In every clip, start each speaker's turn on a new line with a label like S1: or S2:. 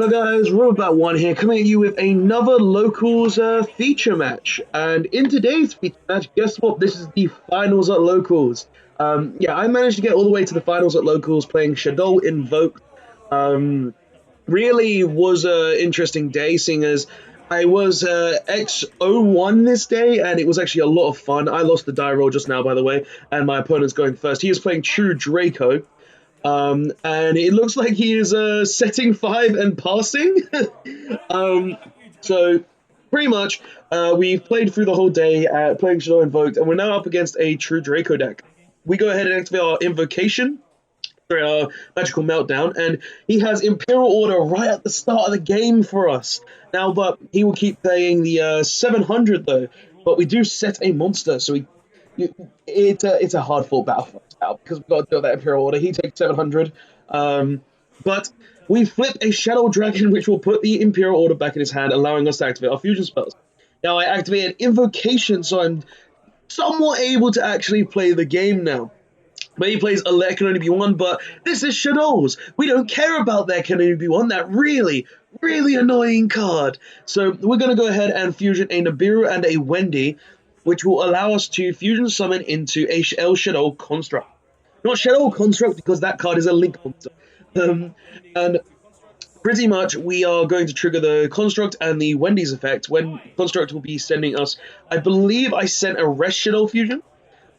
S1: Hello guys, Robot1 here, coming at you with another locals feature match. And in today's feature match, guess what? This is the finals at locals. Yeah, I managed to get all the way to the finals at locals playing Shaddoll Invoked. Really was an interesting day, seeing as I was X01 this day, and it was actually a lot of fun. I lost the die roll just now, by the way, and my opponent's going first. He is playing True Draco. And it looks like he is setting 5 and passing. So pretty much we've played through the whole day playing Shaddoll Invoked, and we're now up against a True Draco deck. We go ahead and activate our Invocation, our Magical Meltdown, and he has Imperial Order right at the start of the game for us. Now, but he will keep playing the 700 though, but we do set a monster, so it's a hard fought battle for us now because we've got to do that Imperial Order. He takes 700, but we flip a Shadow Dragon, which will put the Imperial Order back in his hand, allowing us to activate our fusion spells. Now I activate an Invocation, so I'm somewhat able to actually play the game now. But he plays a there can only be one, but this is Shadows. We don't care about there can only be one. That really annoying card. So we're going to go ahead and fusion a Nibiru and a Wendy, which will allow us to fusion summon into a Shadow Construct. Not Shadow Construct, because that card is a Link monster. And pretty much we are going to trigger the Construct and the Wendy's effect, when Construct will be sending us, I believe I sent a Rest Shadow Fusion.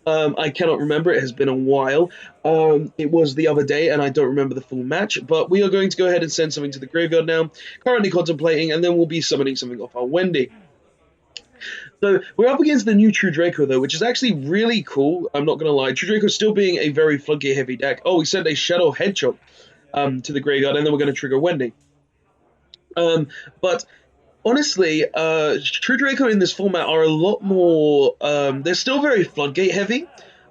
S1: I cannot remember, it has been a while. It was the other day, and I don't remember the full match, but we are going to go ahead and send something to the graveyard now, currently contemplating, and then we'll be summoning something off our Wendy. So we're up against the new True Draco, though, which is actually really cool, I'm not going to lie. True Draco still being a very Floodgate-heavy deck. Oh, we sent a Shadow Hedgehog to the graveyard, and then we're going to trigger Wendy. But honestly, True Draco in this format are a lot more, they're still very Floodgate heavy,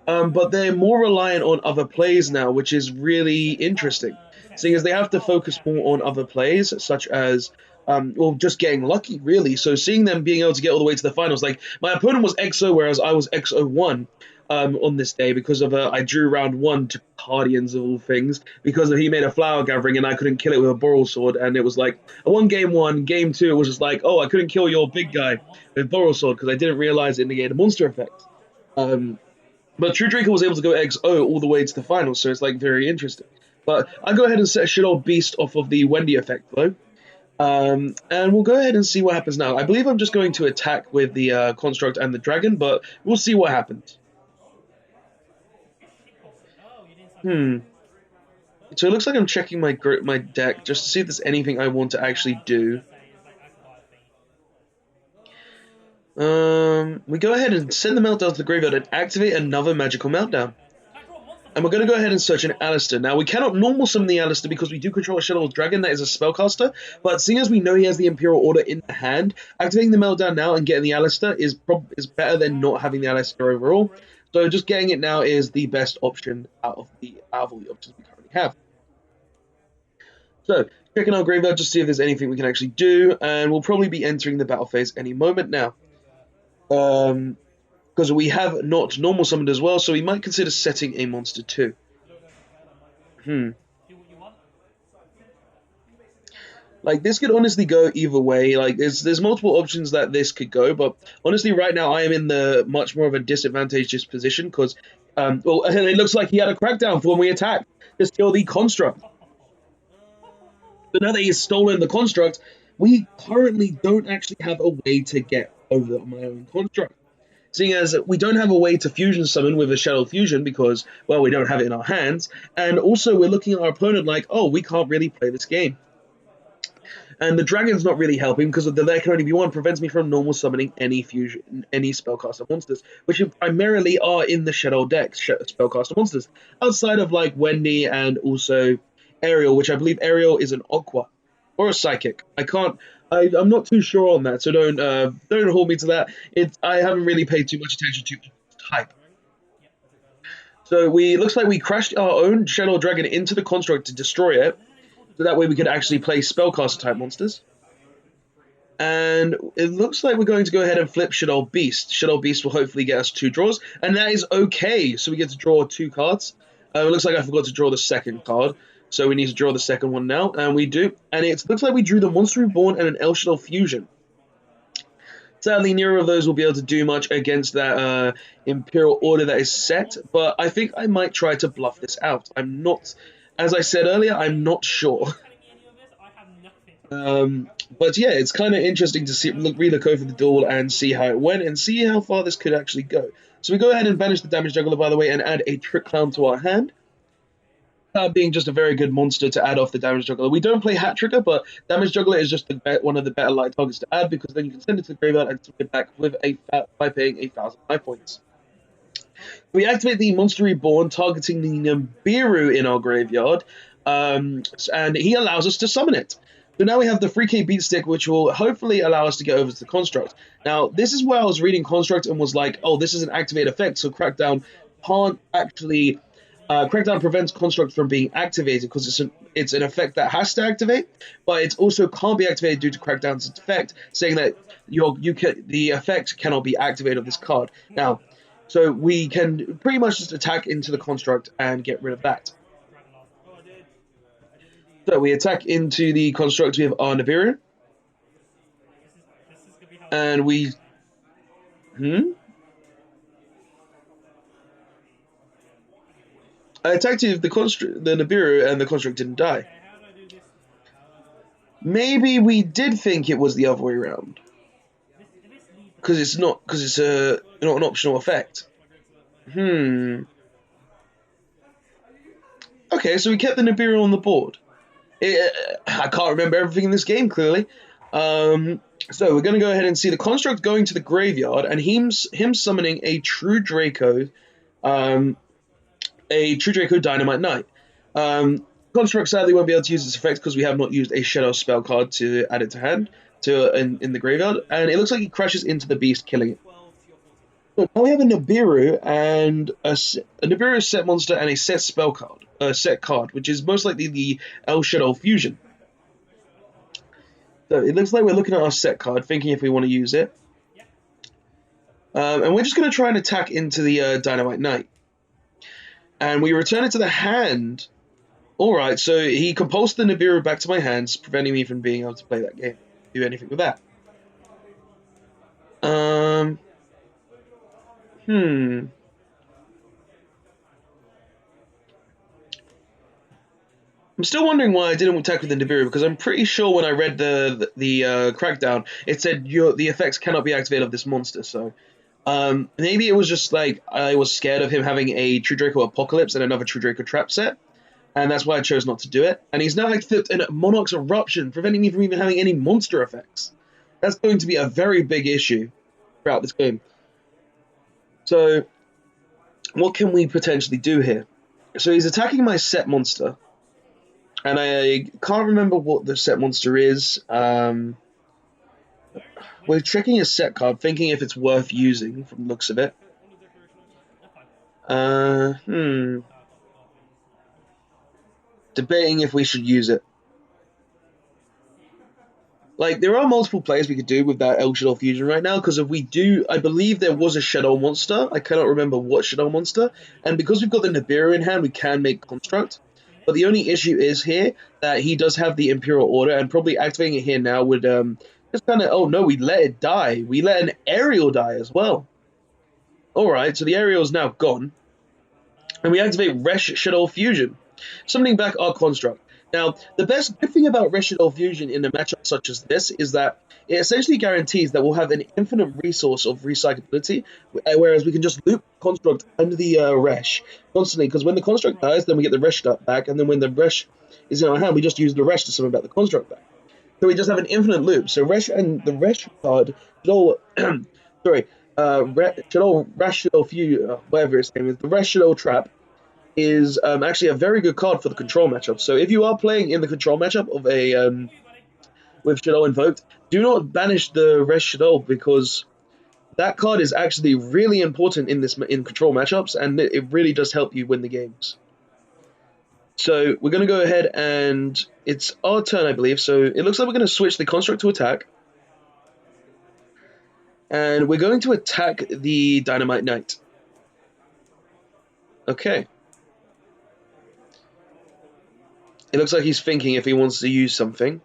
S1: but they're more reliant on other plays now, which is really interesting, seeing as they have to focus more on other plays, such as, well, just getting lucky, really. So seeing them being able to get all the way to the finals, like, my opponent was XO, whereas I was XO1, on this day, because of I drew round 1 to Guardians of all things, because he made a Flower Gathering and I couldn't kill it with a Boral Sword, and it was like, I won game 1, game 2, it was just like, oh, I couldn't kill your big guy with Boral Sword, because I didn't realize it negated monster effects. But True Draco was able to go XO all the way to the finals, so it's like very interesting. But I'll go ahead and set Shadow Beast off of the Wendy effect, though. And we'll go ahead and see what happens now. I believe I'm just going to attack with the Construct and the Dragon, but we'll see what happens. So it looks like I'm checking my deck just to see if there's anything I want to actually do. We go ahead and send the Meltdown to the graveyard and activate another Magical Meltdown. And we're going to go ahead and search an Alistair. Now, we cannot normal summon the Alistair because we do control a Shadow Dragon that is a spellcaster, but seeing as we know he has the Imperial Order in the hand, activating the Meltdown now and getting the Alistair is better than not having the Alistair overall. So just getting it now is the best option out of all the options we currently have. So, checking our graveyard just to see if there's anything we can actually do, and we'll probably be entering the battle phase any moment now. Because we have not normal summoned as well, so we might consider setting a monster too. Like, this could honestly go either way. Like, there's multiple options that this could go, but honestly, right now, I am in the much more of a disadvantageous position, because, well, it looks like he had a crackdown for when we attacked to steal the Construct. So now that he's stolen the Construct, we currently don't actually have a way to get over my own Construct. Seeing as we don't have a way to fusion summon with a Shadow Fusion because, well, we don't have it in our hands, and also we're looking at our opponent like, oh, we can't really play this game. And the Dragon's not really helping because of the there can only be one prevents me from normal summoning any spellcaster monsters, which primarily are in the Shadow deck, spellcaster monsters, outside of like Wendy and also Ariel, which I believe Ariel is an Aqua or a Psychic. I'm not too sure on that, so don't hold me to that. I haven't really paid too much attention to type. So looks like we crashed our own Shadow Dragon into the Construct to destroy it, so that way we could actually play spellcaster type monsters. And it looks like we're going to go ahead and flip Shaddoll Beast. Shaddoll Beast will hopefully get us 2 draws, and that is okay. So we get to draw 2 cards. It looks like I forgot to draw the second card, So we need to draw the second one now, and we do. And it looks like we drew the Monster Reborn and an Shaddoll Fusion. Sadly, neither of those will be able to do much against that Imperial Order that is set, but I think I might try to bluff this out. I'm not, as I said earlier, I'm not sure. But yeah, it's kind of interesting to see relook over the duel and see how it went and see how far this could actually go. So we go ahead and banish the Damage Juggler, by the way, and add a Trick Clown to our hand. Being just a very good monster to add off the Damage Juggler. We don't play Hat Trigger, but Damage Juggler is just one of the better light targets to add because then you can send it to the graveyard and swing it back with by paying 1,000 life points. We activate the Monster Reborn, targeting the Nibiru in our graveyard, and he allows us to summon it. So now we have the 3k Beat Stick, which will hopefully allow us to get over to the Construct. Now, this is where I was reading Construct and was like, oh, this is an activate effect, so Crackdown can't actually... Crackdown prevents Construct from being activated because it's an effect that has to activate, but it also can't be activated due to Crackdown's effect, saying that the effect cannot be activated of this card. Now, so we can pretty much just attack into the Construct and get rid of that. So we attack into the Construct with our Nibiru, and we... I attacked the Nibiru, and the Construct didn't die. Maybe we did think it was the other way around. Because it's not an optional effect. Okay, so we kept the Nibiru on the board. I can't remember everything in this game, clearly. So we're going to go ahead and see the Construct going to the graveyard, and him summoning a True Draco, Dynamite Knight. Construct sadly won't be able to use this effect because we have not used a Shaddoll spell card to add it to hand in the graveyard, and it looks like he crashes into the beast, killing it. So now we have a Nibiru and a Nibiru set monster and a set spell card, set card, which is most likely the Shaddoll Fusion. So it looks like we're looking at our set card, thinking if we want to use it, and we're just going to try and attack into the Dynamite Knight. And we return it to the hand. Alright, so he compulsed the Nibiru back to my hands, preventing me from being able to play that game. Do anything with that. I'm still wondering why I didn't attack with the Nibiru, because I'm pretty sure when I read the Crackdown, it said the effects cannot be activated of this monster, so... maybe it was just like I was scared of him having a True Draco Apocalypse and another True Draco Trap set, and that's why I chose not to do it. And he's now activated in Monarch's Eruption, preventing me from even having any monster effects. That's going to be a very big issue throughout this game. So, what can we potentially do here? So he's attacking my set monster, and I can't remember what the set monster is. We're checking a set card, thinking if it's worth using from the looks of it. Debating if we should use it. Like, there are multiple plays we could do with that Shaddoll Fusion right now, because if we do, I believe there was a Shaddoll monster. I cannot remember what Shaddoll monster. And because we've got the Nibiru in hand, we can make Construct. But the only issue is here that he does have the Imperial Order, and probably activating it here now would just kind of... Oh, no, we let it die. We let an Aerial die as well. Alright, so the Aerial is now gone. And we activate Resh Shaddoll Fusion, summoning back our Construct. Now, the good thing about Resh Shaddoll Fusion in a matchup such as this is that it essentially guarantees that we'll have an infinite resource of recyclability, whereas we can just loop Construct under the Resh constantly, because when the Construct dies, then we get the Resh back, and then when the Resh is in our hand, we just use the Resh to summon back the Construct back. So we just have an infinite loop. So Resh and the Resh card, Shaddoll, Shaddoll Fusion, whatever its name is, the Resh Shaddoll Trap, is actually a very good card for the control matchup. So if you are playing in the control matchup of a with Shaddoll Invoked, do not banish the Resh Shaddoll, because that card is actually really important in control matchups, and it really does help you win the games. So we're going to go ahead, and it's our turn, I believe. So it looks like we're going to switch the Construct to attack, and we're going to attack the Dynamite Knight. Okay. It looks like he's thinking if he wants to use something.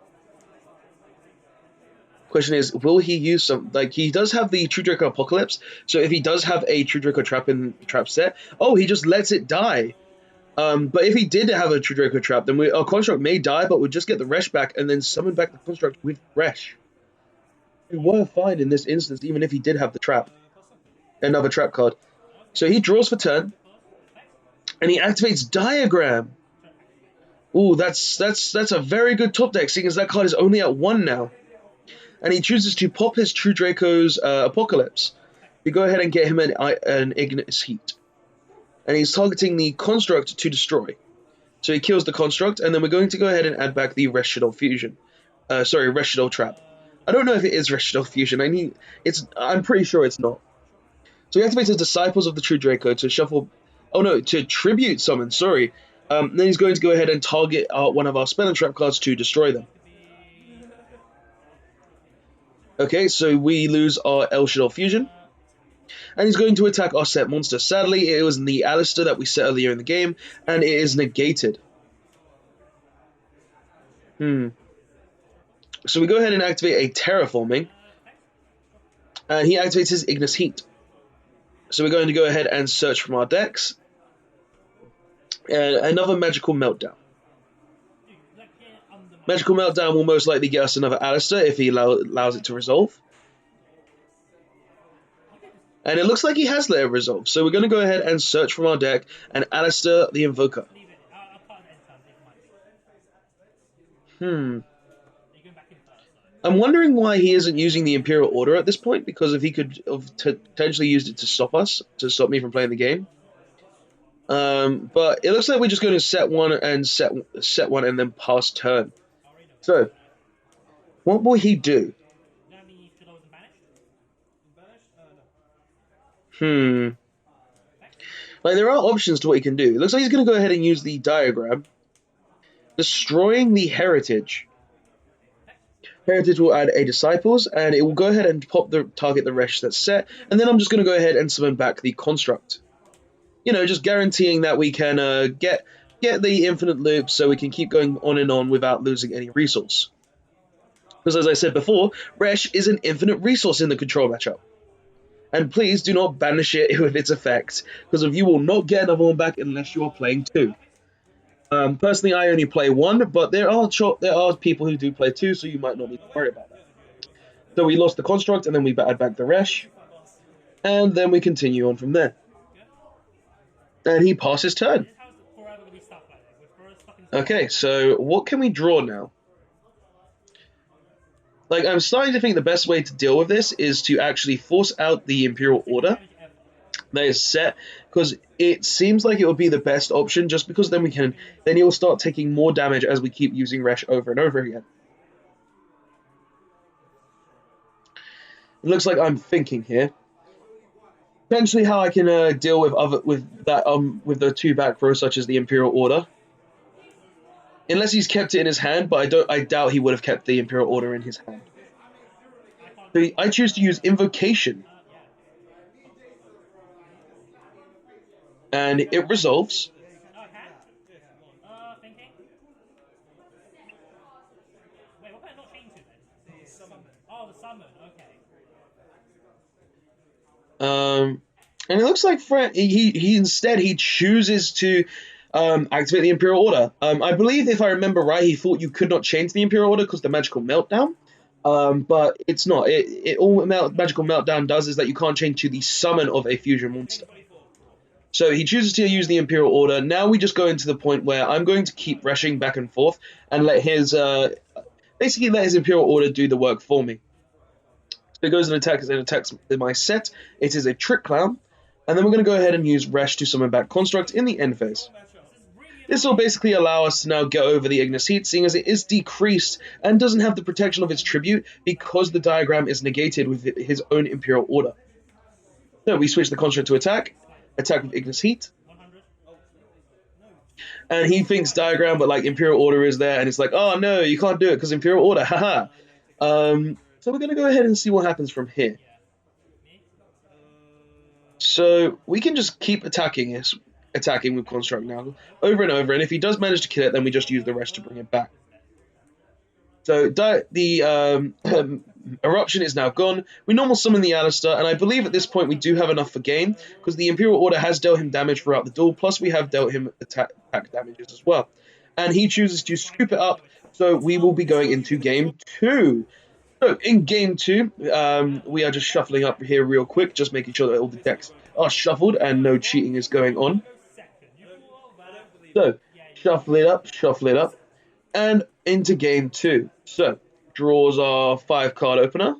S1: Question is, will he use some? Like, he does have the True Draco Apocalypse, so if he does have a True Draco trap set, oh, he just lets it die. But if he did have a True Draco trap, then our construct may die, but we'll just get the Resh back and then summon back the construct with Resh. We were fine in this instance, even if he did have the trap. Another trap card. So he draws for turn, and he activates Diagram. Ooh, that's a very good top deck, seeing as that card is only at 1 now. And he chooses to pop his True Draco's Apocalypse. We go ahead and get him an Ignis Heat. And he's targeting the construct to destroy. So he kills the construct, and then we're going to go ahead and add back the Shaddoll Fusion. Shaddoll Trap. I don't know if it is Shaddoll Fusion. I'm pretty sure it's not. So he activates the Disciples of the True Draco to shuffle. Oh no, to tribute summon. Sorry. Then he's going to go ahead and target one of our spell and trap cards to destroy them. Okay, so we lose our Shaddoll Fusion. And he's going to attack our set monster. Sadly, it was the Alistair that we set earlier in the game, and it is negated. So we go ahead and activate a Terraforming, and he activates his Ignis Heat. So we're going to go ahead and search from our decks. And another Magical Meltdown. Magical Meltdown will most likely get us another Alistair if he allows it to resolve. And it looks like he has let it resolve. So we're going to go ahead and search from our deck and Alistair the Invoker. I'm wondering why he isn't using the Imperial Order at this point, because if he could have potentially used it to stop me from playing the game. But it looks like we're just going to set one and then pass turn. So, what will he do? Like, there are options to what he can do. It looks like he's going to go ahead and use the Diagram. Destroying the Heritage. Heritage will add a Disciples, and it will go ahead and target the Resh that's set, and then I'm just going to go ahead and summon back the Construct. You know, just guaranteeing that we can get the infinite loop so we can keep going on and on without losing any resource. Because as I said before, Resh is an infinite resource in the control matchup. And please do not banish it with its effect, because you will not get another one back unless you are playing 2. Personally, I only play 1, but there are people who do play 2, so you might not need to worry about that. So we lost the Construct, and then we add back the Resh, and then we continue on from there. And he passes turn. Okay, so what can we draw now? Like, I'm starting to think the best way to deal with this is to actually force out the Imperial Order that is set, because it seems like it would be the best option, just because then he'll start taking more damage as we keep using Resh over and over again. It looks like I'm thinking here. Potentially how I can deal with the 2 back rows, such as the Imperial Order. Unless he's kept it in his hand, but I doubt he would have kept the Imperial Order in his hand. So I choose to use Invocation. And it resolves. And it looks like he chooses to activate the Imperial Order. I believe, if I remember right, he thought you could not change the Imperial Order because the Magical Meltdown. But it's not. All Magical Meltdown does is that you can't change to the summon of a fusion monster. So he chooses to use the Imperial Order. Now we just go into the point where I'm going to keep reshing back and forth and let his Imperial Order do the work for me. So it goes and attacks my set. It is a Trick Clown. And then we're going to go ahead and use Resh to summon back Construct in the end phase. This will basically allow us to now get over the Ignis Heat, seeing as it is decreased and doesn't have the protection of its tribute because the Diagram is negated with his own Imperial Order. So we switch the Construct to attack with Ignis Heat. And he thinks Diagram, but like Imperial Order is there, and it's like, oh no, you can't do it because Imperial Order, haha. So we're going to go ahead and see what happens from here. So we can just keep attacking this, attacking with Construct now, over and over, and if he does manage to kill it, then we just use the rest to bring it back. So the eruption is now gone. We normal summon the Alistair, and I believe at this point we do have enough for game, because the Imperial Order has dealt him damage throughout the duel, plus we have dealt him attack damages as well. And he chooses to scoop it up, so we will be going into game 2. So in game 2, we are just shuffling up here real quick, just making sure that all the decks are shuffled and no cheating is going on. So, shuffle it up, and into game 2. So, draws our 5-card opener.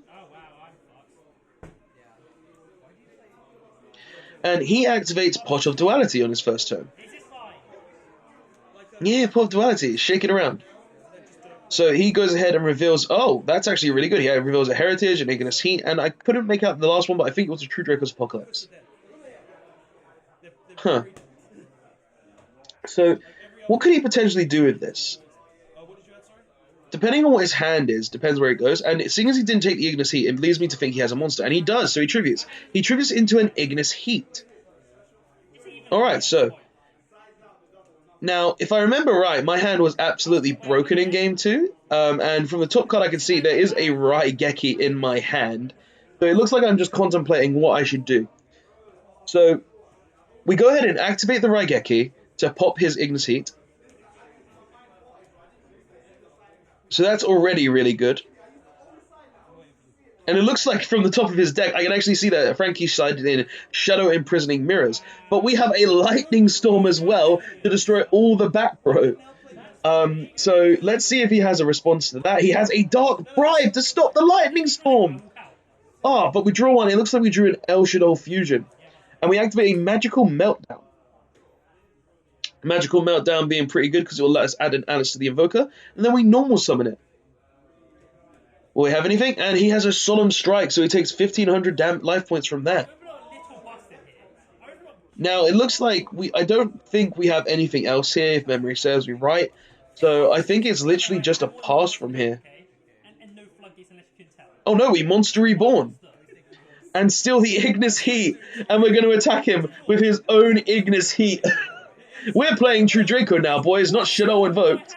S1: And he activates Pot of Duality on his first turn. Yeah, Pot of Duality, shake it around. So he goes ahead and reveals, oh, that's actually really good. He reveals a Heritage, an Ignis Heat, and I couldn't make out the last one, but I think it was a True Draco's Apocalypse. Huh. So, what could he potentially do with this? Depending on what his hand is, depends where it goes, and seeing as he didn't take the Ignis Heat, it leads me to think he has a monster, and he does, so he tributes. He tributes into an Ignis Heat. Alright, so... Now, if I remember right, my hand was absolutely broken in game 2, and from the top card I can see there is a Raigeki in my hand, so it looks like I'm just contemplating what I should do. So, we go ahead and activate the Raigeki to pop his Ignis Heat. So that's already really good. And it looks like from the top of his deck, I can actually see that Frankie sided in Shadow Imprisoning Mirrors. But we have a Lightning Storm as well to destroy all the back row. So let's see if he has a response to that. He has a Dark Bribe to stop the Lightning Storm. Ah, but we draw one. It looks like we drew an El Shaddoll Fusion. And we activate a Magical Meltdown. Magical Meltdown being pretty good because it will let us add an Alice to the Invoker. And then we normal summon it. Will we have anything? And he has a Solemn Strike, so he takes 1,500 life points from that. Now, it looks like I don't think we have anything else here, if memory serves me right. So I think it's literally just a pass from here. Oh no, we Monster Reborn. And still the Ignis Heat. And we're going to attack him with his own Ignis Heat. We're playing True Draco now, boys, not Shaddoll Invoked.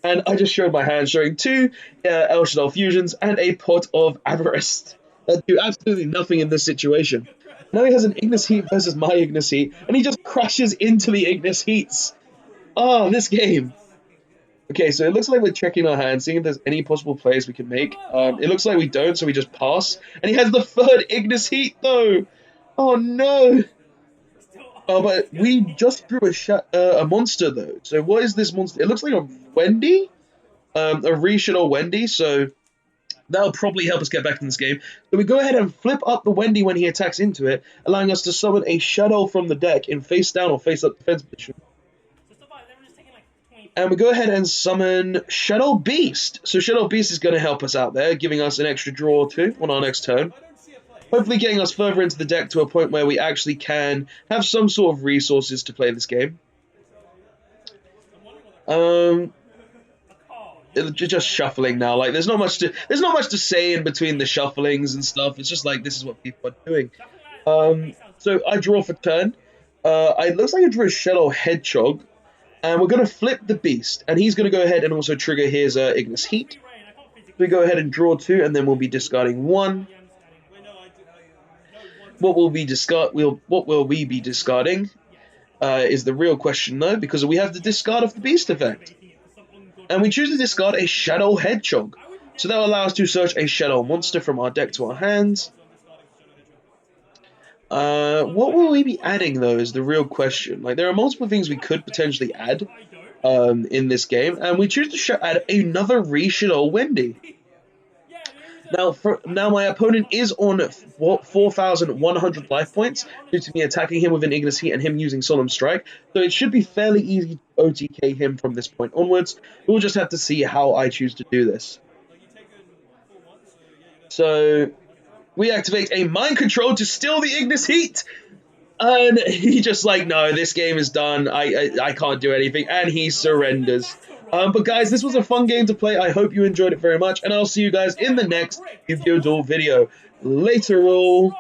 S1: And I just showed my hand showing 2 El Shaddoll Fusions and a Pot of Avarice that do absolutely nothing in this situation. Now he has an Ignis Heat versus my Ignis Heat, and he just crashes into the Ignis Heats. Oh, this game. Okay, so it looks like we're checking our hand, seeing if there's any possible plays we can make. It looks like we don't, so we just pass. And he has the 3rd Ignis Heat, though. Oh, no. Oh, but we just drew a monster, though. So what is this monster? It looks like a Wendy? A Shaddoll Wendy, so that'll probably help us get back in this game. So we go ahead and flip up the Wendy when he attacks into it, allowing us to summon a Shaddoll from the deck in face down or face up defense position. And we go ahead and summon Shaddoll Beast. So Shaddoll Beast is going to help us out there, giving us an extra draw or 2 on our next turn. Hopefully getting us further into the deck to a point where we actually can have some sort of resources to play this game. Just shuffling now. Like there's not much to say in between the shufflings and stuff. It's just like this is what people are doing. So I draw for turn. It looks like I drew a Shaddoll Hedgehog, and we're going to flip the Beast, and he's going to go ahead and also trigger his Ignis Heat. We go ahead and draw 2, and then we'll be discarding 1. What will we be discarding is the real question, though, because we have the discard of the Beast effect. And we choose to discard a Shaddoll Hedgehog. So that will allow us to search a Shaddoll monster from our deck to our hands. What will we be adding, though, is the real question. Like, there are multiple things we could potentially add in this game, and we choose to add another Shaddoll Wendy. Now my opponent is on 4,100 life points due to me attacking him with an Ignis Heat and him using Solemn Strike, so it should be fairly easy to OTK him from this point onwards. We'll just have to see how I choose to do this. So we activate a Mind Control to steal the Ignis Heat, and he just like, no, this game is done, I can't do anything, and he surrenders. But guys, this was a fun game to play. I hope you enjoyed it very much, and I'll see you guys in the next Yu-Gi-Oh! Duel video. Later all.